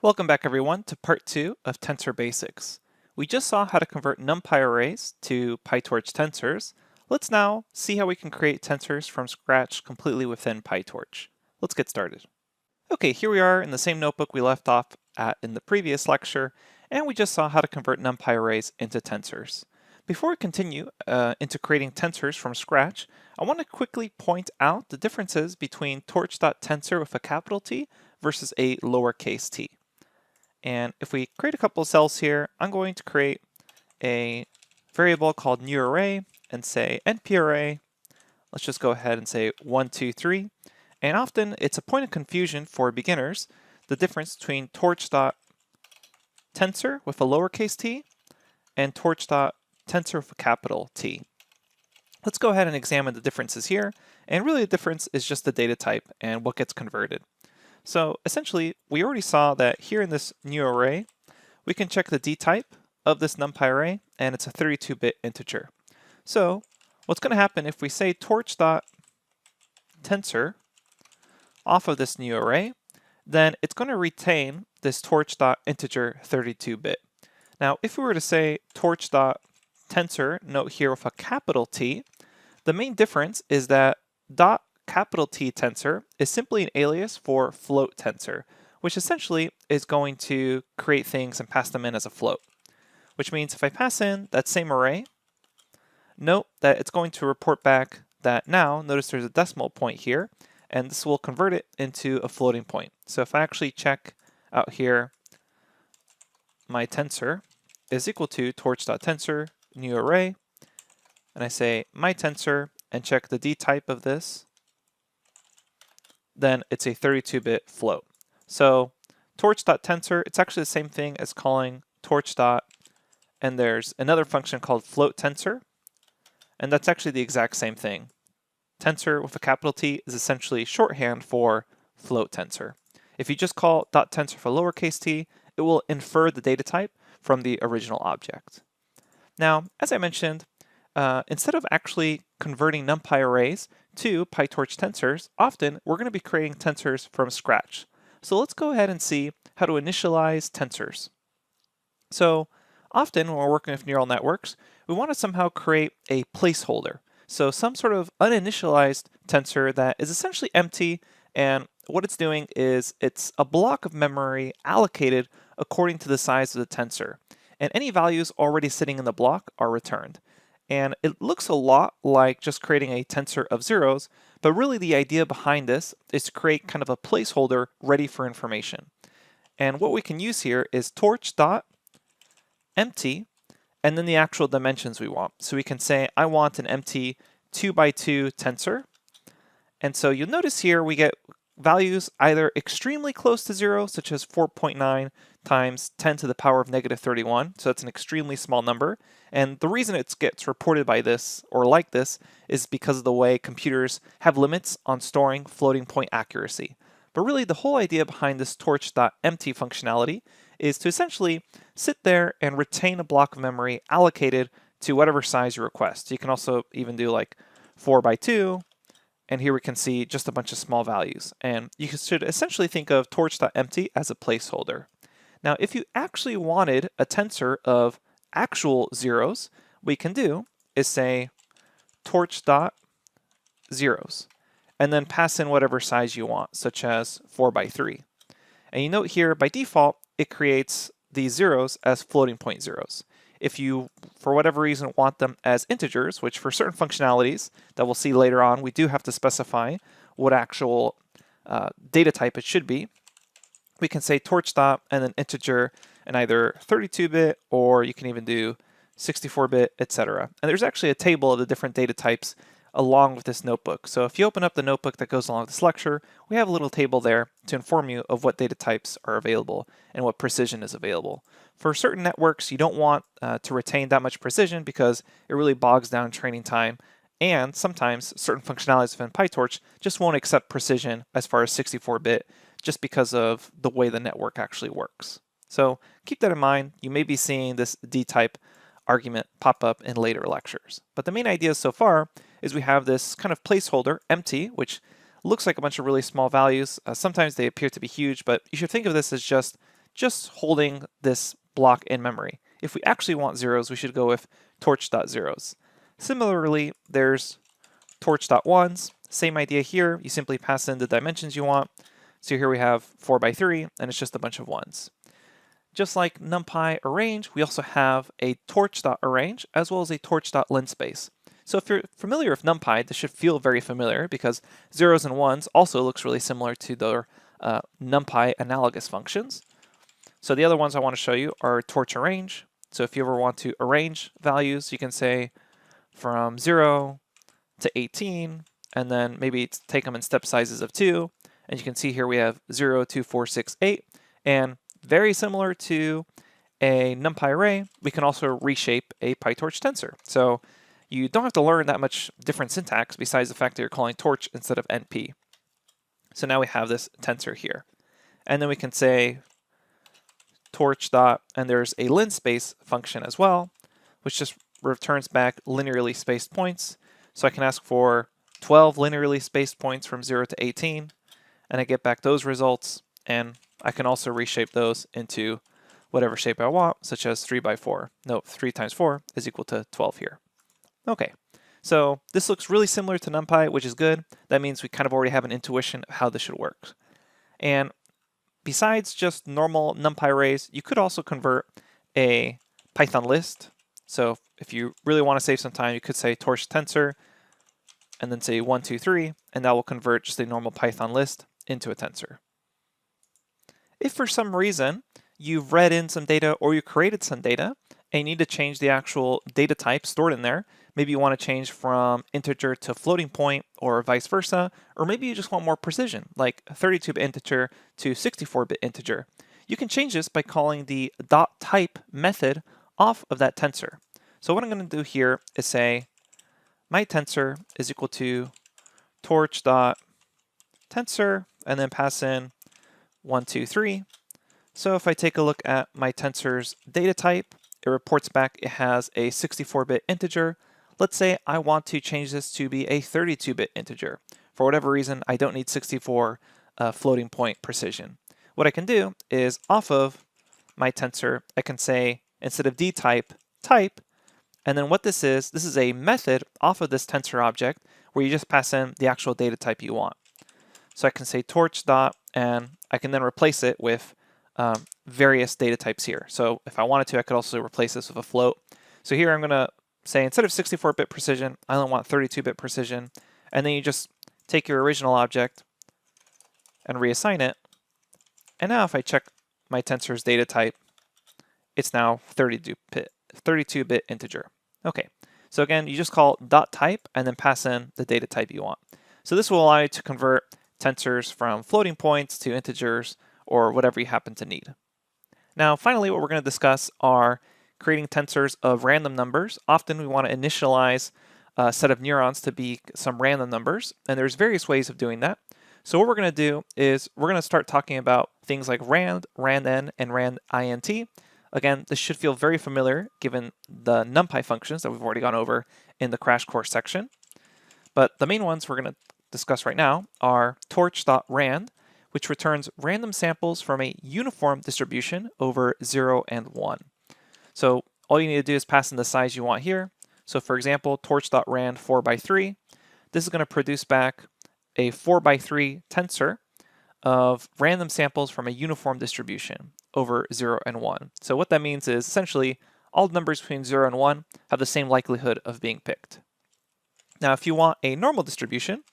Welcome back everyone to part 2 of Tensor Basics. We just saw how to convert NumPy arrays to PyTorch tensors. Let's now see how we can create tensors from scratch completely within PyTorch. Let's get started. Okay, here we are in the same notebook we left off at in the previous lecture, and we just saw how to convert NumPy arrays into tensors. Before we continue into creating tensors from scratch, I want to quickly point out the differences between torch.tensor with a capital T versus a lowercase t. And if we create a couple of cells here, I'm going to create a variable called new array and say np array. Let's just go ahead and say 1, 2, 3. And often it's a point of confusion for beginners, the difference between torch.tensor with a lowercase t and torch.tensor with a capital T. Let's go ahead and examine the differences here. And really the difference is just the data type and what gets converted. So essentially, we already saw that here in this new array, we can check the D type of this NumPy array, and it's a 32-bit integer. So what's going to happen if we say torch.tensor off of this new array, then it's going to retain this torch.integer 32-bit. Now, if we were to say torch.tensor, note here with a capital T, the main difference is that capital T tensor is simply an alias for float tensor, which essentially is going to create things and pass them in as a float. Which means if I pass in that same array, note that it's going to report back that now, notice there's a decimal point here, and this will convert it into a floating point. So if I actually check out here, my tensor is equal to torch.tensor new array, and I say my tensor and check the D type of this, then it's a 32-bit float. So torch.tensor, it's actually the same thing as calling torch. And there's another function called float tensor, and that's actually the exact same thing. Tensor with a capital T is essentially shorthand for float tensor. If you just call .tensor for lowercase t, it will infer the data type from the original object. Now, as I mentioned, instead of actually converting NumPy arrays to PyTorch tensors, often we're going to be creating tensors from scratch. So let's go ahead and see how to initialize tensors. So often when we're working with neural networks, we want to somehow create a placeholder. So some sort of uninitialized tensor that is essentially empty, and what it's doing is it's a block of memory allocated according to the size of the tensor. And any values already sitting in the block are returned. And it looks a lot like just creating a tensor of zeros, but really the idea behind this is to create kind of a placeholder ready for information. And what we can use here is torch.empty and then the actual dimensions we want. So we can say I want an empty 2x2 tensor. And so you'll notice here we get values either extremely close to 0, such as 4.9 times 10 to the power of negative 31, so it's an extremely small number. And the reason it gets reported by this, or like this, is because of the way computers have limits on storing floating point accuracy. But really the whole idea behind this torch.empty functionality is to essentially sit there and retain a block of memory allocated to whatever size you request. You can also even do like 4x2, and here we can see just a bunch of small values. And you should essentially think of torch.empty as a placeholder. Now, if you actually wanted a tensor of actual zeros, what we can do is say torch.zeros, and then pass in whatever size you want, such as 4x3. And you note here, by default, it creates these zeros as floating point zeros. If you, for whatever reason, want them as integers, which for certain functionalities that we'll see later on, we do have to specify what actual data type it should be, we can say torch. And then integer and either 32-bit or you can even do 64-bit, etc. And there's actually a table of the different data types along with this notebook. So if you open up the notebook that goes along with this lecture, we have a little table there to inform you of what data types are available and what precision is available. For certain networks, you don't want to retain that much precision because it really bogs down training time, and sometimes certain functionalities within PyTorch just won't accept precision as far as 64-bit just because of the way the network actually works. So keep that in mind. You may be seeing this D-type argument pop up in later lectures. But the main idea so far is we have this kind of placeholder, empty, which looks like a bunch of really small values. Sometimes they appear to be huge, but you should think of this as just just holding this block in memory. If we actually want zeros, we should go with torch.zeros. Similarly, there's torch.ones. Same idea here. You simply pass in the dimensions you want. So here we have 4 by 3, and it's just a bunch of ones. Just like NumPy arrange, we also have a torch.arrange as well as a torch.linspace. So if you're familiar with NumPy, this should feel very familiar because zeros and ones also looks really similar to their NumPy analogous functions. So the other ones I want to show you are torch arrange. So if you ever want to arrange values, you can say from 0 to 18, and then maybe take them in step sizes of 2. And you can see here we have 0, 2, 4, 6, 8. And very similar to a NumPy array, we can also reshape a PyTorch tensor. So you don't have to learn that much different syntax besides the fact that you're calling torch instead of NP. So now we have this tensor here. And then we can say torch dot, and there's a linspace function as well, which just returns back linearly spaced points. So I can ask for 12 linearly spaced points from 0 to 18, and I get back those results, and I can also reshape those into whatever shape I want, such as 3 by 4. No, 3 times 4 is equal to 12 here. Okay, so this looks really similar to NumPy, which is good. That means we kind of already have an intuition of how this should work. And besides just normal NumPy arrays, you could also convert a Python list. So if you really want to save some time, you could say torch tensor, and then say 1, 2, 3, and that will convert just a normal Python list into a tensor. If for some reason you've read in some data or you created some data and you need to change the actual data type stored in there, maybe you want to change from integer to floating point or vice versa, or maybe you just want more precision, like 32-bit integer to 64-bit integer. You can change this by calling the .type method off of that tensor. So what I'm going to do here is say my tensor is equal to torch.tensor, and then pass in 1, 2, 3. So if I take a look at my tensor's data type, it reports back it has a 64-bit integer. Let's say I want to change this to be a 32-bit integer. For whatever reason, I don't need 64 floating point precision. What I can do is off of my tensor, I can say instead of dtype, type, and then what this is a method off of this tensor object where you just pass in the actual data type you want. So I can say torch dot, and I can then replace it with various data types here. So if I wanted to, I could also replace this with a float. So here I'm going to say instead of 64-bit precision, I only want 32-bit precision. And then you just take your original object and reassign it. And now if I check my tensor's data type, it's now 32-bit integer. Okay, so again, you just call .type and then pass in the data type you want. So this will allow you to convert tensors from floating points to integers or whatever you happen to need. Now, finally, what we're going to discuss are creating tensors of random numbers. Often we want to initialize a set of neurons to be some random numbers, and there's various ways of doing that. So what we're going to do is we're going to start talking about things like rand, randn, and randint. Again, this should feel very familiar given the NumPy functions that we've already gone over in the crash course section. But the main ones we're going to discuss right now are torch.rand, which returns random samples from a uniform distribution over 0 and 1. So all you need to do is pass in the size you want here. So for example, torch.rand 4 by 3. This is going to produce back a 4 by 3 tensor of random samples from a uniform distribution over 0 and 1. So what that means is essentially all numbers between 0 and 1 have the same likelihood of being picked. Now if you want a normal distribution,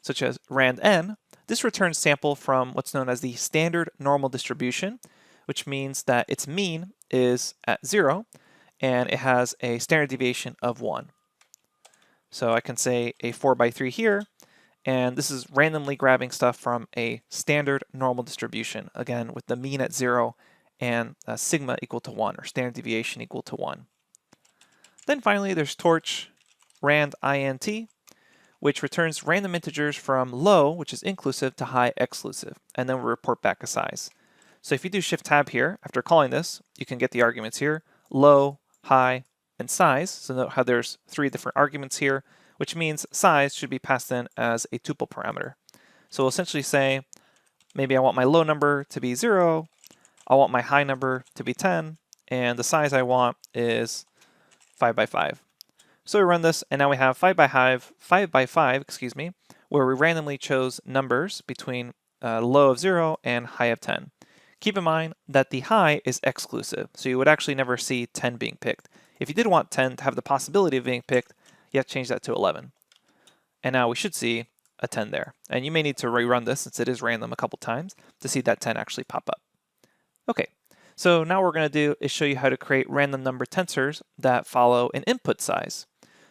such as randn, this returns sample from what's known as the standard normal distribution, which means that its mean is at 0 and it has a standard deviation of 1. So I can say a 4 by 3 here, and this is randomly grabbing stuff from a standard normal distribution, again with the mean at 0 and sigma equal to 1, or standard deviation equal to 1. Then finally there's torch randint, which returns random integers from low, which is inclusive, to high exclusive, and then we'll report back a size. So if you do shift tab here, after calling this, you can get the arguments here, low, high, and size. So note how there's 3 different arguments here, which means size should be passed in as a tuple parameter. So we'll essentially say, maybe I want my low number to be 0, I want my high number to be 10, and the size I want is 5 by 5. So we run this, and now we have 5 by 5, excuse me, where we randomly chose numbers between low of 0 and high of 10. Keep in mind that the high is exclusive, so you would actually never see 10 being picked. If you did want 10 to have the possibility of being picked, you have to change that to 11. And now we should see a 10 there. And you may need to rerun this since it is random a couple times to see that 10 actually pop up. Okay, so now what we're going to do is show you how to create random number tensors that follow an input size.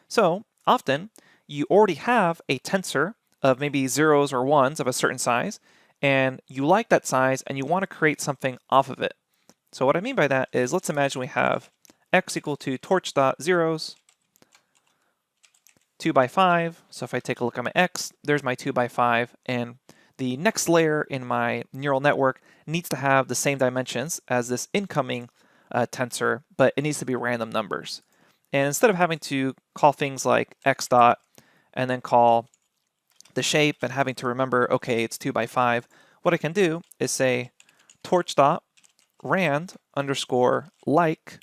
So often you already have a tensor of maybe zeros or ones of a certain size, and you like that size and you want to create something off of it. So what I mean by that is, let's imagine we have x equal to torch.zeros 2 by 5. So if I take a look at my x, there's my 2 by 5, and the next layer in my neural network needs to have the same dimensions as this incoming tensor, but it needs to be random numbers. And instead of having to call things like x dot and then call the shape and having to remember, okay, it's 2 by 5, what I can do is say torch dot rand underscore like,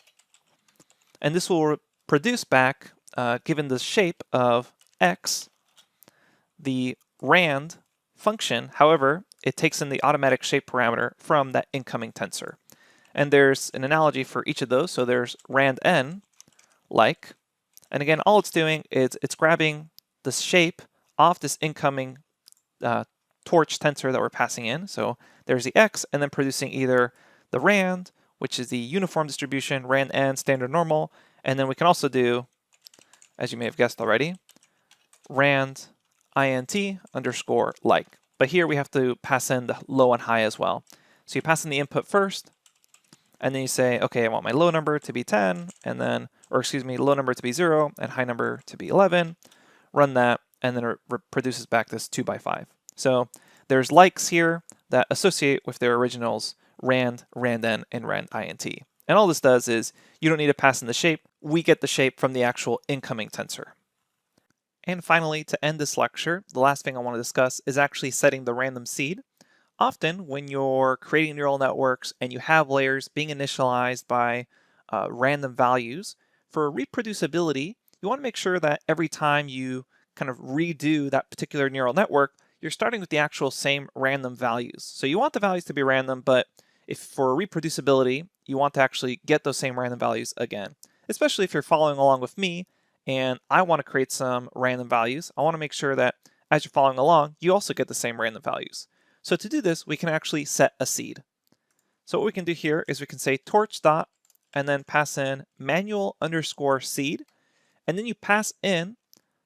and this will produce back, given the shape of x, the rand function. However, it takes in the automatic shape parameter from that incoming tensor. And there's an analogy for each of those. So there's rand n like, and again, all it's doing is it's grabbing the shape off this incoming torch tensor that we're passing in. So there's the x, and then producing either the rand, which is the uniform distribution, rand n, standard normal, and then we can also do, as you may have guessed already, rand int underscore like. But here we have to pass in the low and high as well. So you pass in the input first, and then you say, okay, I want my low number to be 10, and then, or excuse me, low number to be 0, and high number to be 11. Run that, and then it produces back this 2 by 5. So there's likes here that associate with their originals, rand, rand_n, and rand int. And all this does is, you don't need to pass in the shape. We get the shape from the actual incoming tensor. And finally, to end this lecture, the last thing I want to discuss is actually setting the random seed. Often, when you're creating neural networks and you have layers being initialized by random values, for reproducibility, you want to make sure that every time you kind of redo that particular neural network, you're starting with the actual same random values. So you want the values to be random, but if for reproducibility, you want to actually get those same random values again. Especially if you're following along with me and I want to create some random values, I want to make sure that as you're following along, you also get the same random values. So to do this, we can actually set a seed. So what we can do here is we can say torch dot and then pass in manual underscore seed, and then you pass in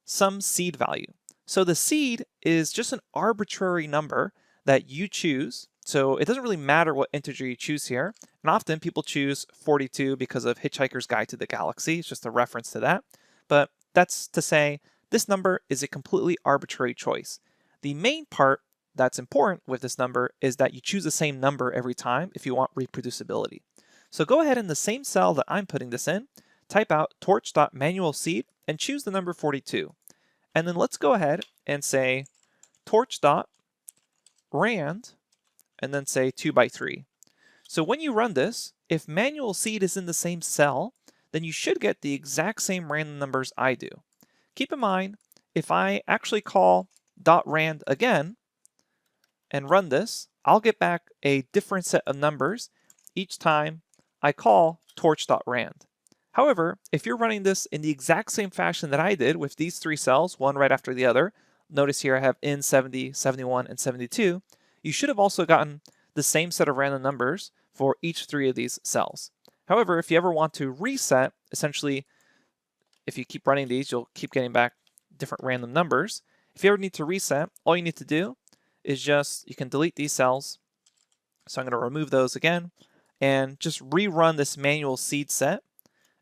some seed value. So the seed is just an arbitrary number that you choose. So it doesn't really matter what integer you choose here. And often people choose 42 because of Hitchhiker's Guide to the Galaxy. It's just a reference to that. But that's to say this number is a completely arbitrary choice. The main part that's important with this number is that you choose the same number every time if you want reproducibility. So go ahead in the same cell that I'm putting this in, type out torch.manualSeed and choose the number 42. And then let's go ahead and say torch.rand and then say 2 by 3. So when you run this, if manual seed is in the same cell, then you should get the exact same random numbers I do. Keep in mind, if I actually call .rand again and run this, I'll get back a different set of numbers each time I call torch.rand. However, if you're running this in the exact same fashion that I did with these three cells, one right after the other, notice here I have in 70, 71, and 72, you should have also gotten the same set of random numbers for each three of these cells. However, if you ever want to reset, essentially, if you keep running these, you'll keep getting back different random numbers. If you ever need to reset, all you need to do is you can delete these cells. So I'm going to remove those again and just rerun this manual seed set.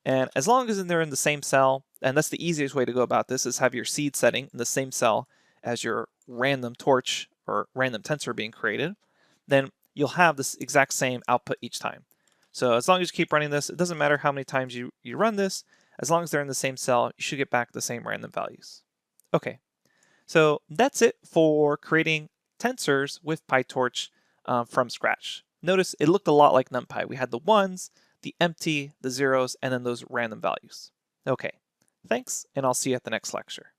And as long as they're in the same cell, and that's the easiest way to go about this, is have your seed setting in the same cell as your random torch or random tensor being created, then you'll have this exact same output each time. So as long as you keep running this, it doesn't matter how many times you run this, as long as they're in the same cell, you should get back the same random values. Okay, so that's it for creating tensors with PyTorch from scratch. Notice it looked a lot like NumPy. We had the ones, the empty, the zeros, and then those random values. Okay, thanks, and I'll see you at the next lecture.